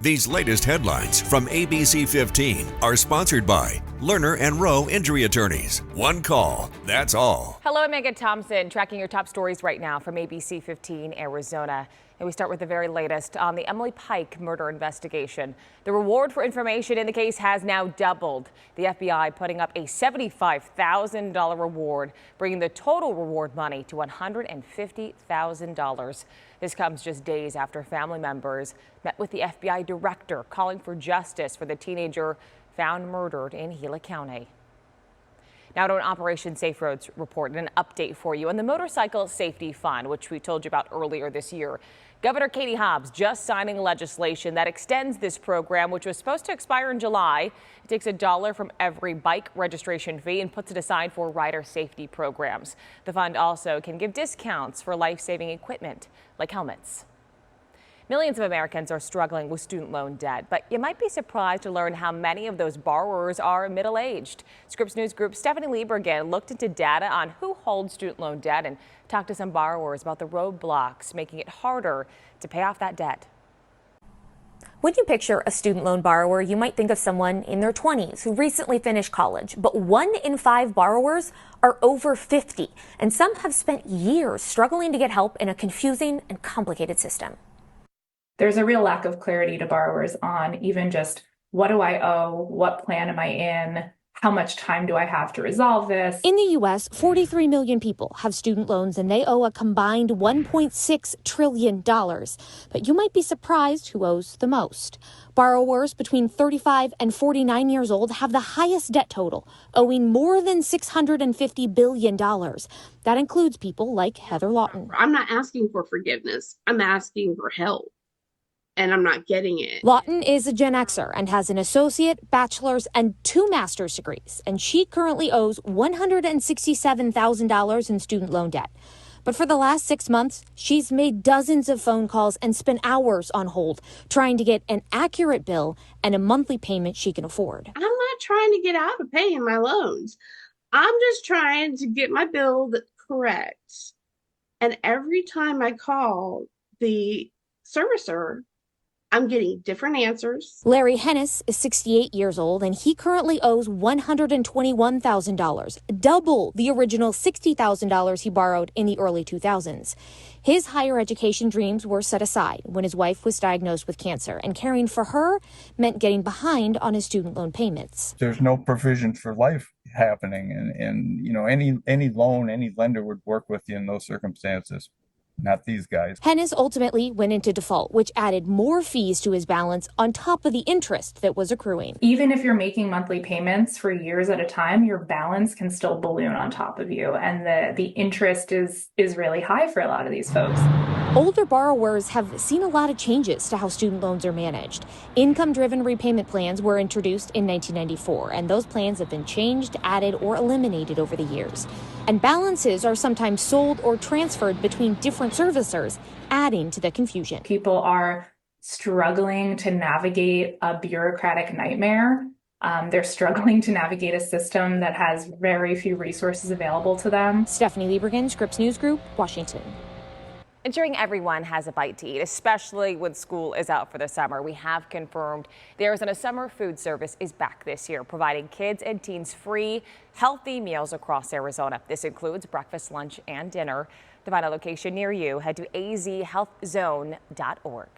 These latest headlines from ABC15 are sponsored by Lerner and Rowe Injury Attorneys. One call, that's all. Hello, I'm Megan Thompson, tracking your top stories right now from ABC15 Arizona. And we start with the very latest on the Emily Pike murder investigation. The reward for information in the case has now doubled. The FBI putting up a $75,000 reward, bringing the total reward money to $150,000. This comes just days after family members met with the FBI director calling for justice for the teenager found murdered in Gila County. Now to an Operation Safe Roads report and an update for you on the Motorcycle Safety Fund, which we told you about earlier this year. Governor Katie Hobbs just signing legislation that extends this program, which was supposed to expire in July. It takes $1 from every bike registration fee and puts it aside for rider safety programs. The fund also can give discounts for life-saving equipment like helmets. Millions of Americans are struggling with student loan debt, but you might be surprised to learn how many of those borrowers are middle-aged. Scripps News Group Stephanie Liebergen looked into data on who holds student loan debt and talked to some borrowers about the roadblocks making it harder to pay off that debt. When you picture a student loan borrower, you might think of someone in their 20s who recently finished college. But 1 in 5 borrowers are over 50, and some have spent years struggling to get help in a confusing and complicated system. There's a real lack of clarity to borrowers on even just what do I owe, what plan am I in, how much time do I have to resolve this. In the U.S., 43 million people have student loans and they owe a combined $1.6 trillion. But you might be surprised who owes the most. Borrowers between 35 and 49 years old have the highest debt total, owing more than $650 billion. That includes people like Heather Lawton. I'm not asking for forgiveness. I'm asking for help. And I'm not getting it. Lawton is a Gen Xer and has an associate, bachelor's, and 2 master's degrees. And she currently owes $167,000 in student loan debt. But for the last 6 months, she's made dozens of phone calls and spent hours on hold trying to get an accurate bill and a monthly payment she can afford. I'm not trying to get out of paying my loans. I'm just trying to get my bill correct. And every time I call the servicer, I'm getting different answers. Larry Hennis is 68 years old, and he currently owes $121,000, double the original $60,000 he borrowed in the early 2000s. His higher education dreams were set aside when his wife was diagnosed with cancer, and caring for her meant getting behind on his student loan payments. There's no provision for life happening, and you know, any loan, any lender would work with you in those circumstances. Not these guys. Hennis ultimately went into default, which added more fees to his balance on top of the interest that was accruing. Even if you're making monthly payments for years at a time, your balance can still balloon on top of you. And the interest is really high for a lot of these folks. Older borrowers have seen a lot of changes to how student loans are managed. Income-driven repayment plans were introduced in 1994, and those plans have been changed, added, or eliminated over the years. And balances are sometimes sold or transferred between different servicers, adding to the confusion. People are struggling to navigate a bureaucratic nightmare. They're struggling to navigate a system that has very few resources available to them. Stephanie Liebergen, Scripps News Group, Washington. Ensuring everyone has a bite to eat, especially when school is out for the summer. We have confirmed the Arizona Summer Food Service is back this year, providing kids and teens free, healthy meals across Arizona. This includes breakfast, lunch, and dinner. To find a location near you, head to azhealthzone.org.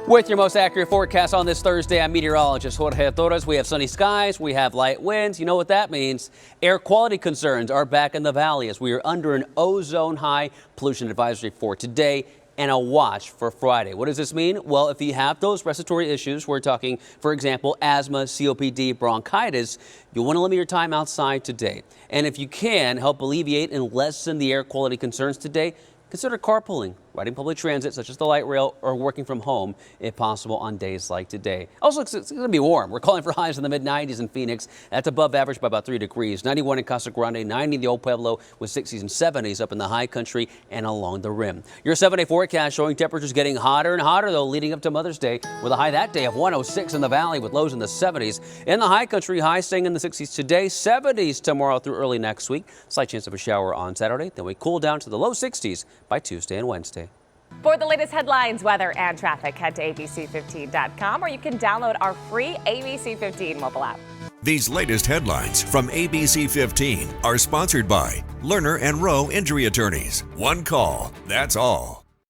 With your most accurate forecast on this Thursday, I'm meteorologist Jorge Torres. We have sunny skies, we have light winds. You know what that means. Air quality concerns are back in the valley as we are under an ozone high pollution advisory for today and a watch for Friday. What does this mean? Well, if you have those respiratory issues, we're talking, for example, asthma, COPD, bronchitis, you'll want to limit your time outside today. And if you can help alleviate and lessen the air quality concerns today, consider carpooling, riding public transit such as the light rail, or working from home if possible on days like today. Also, it's going to be warm. We're calling for highs in the mid-90s in Phoenix. That's above average by about 3 degrees. 91 in Casa Grande, 90 in the Old Pueblo with 60s and 70s up in the high country and along the rim. Your 7-day forecast showing temperatures getting hotter and hotter, though, leading up to Mother's Day with a high that day of 106 in the valley with lows in the 70s. In the high country, highs staying in the 60s today, 70s tomorrow through early next week. Slight chance of a shower on Saturday. Then we cool down to the low 60s by Tuesday and Wednesday. For the latest headlines, weather, and traffic, head to abc15.com, or you can download our free ABC15 mobile app. These latest headlines from ABC15 are sponsored by Lerner and Rowe Injury Attorneys. One call, that's all.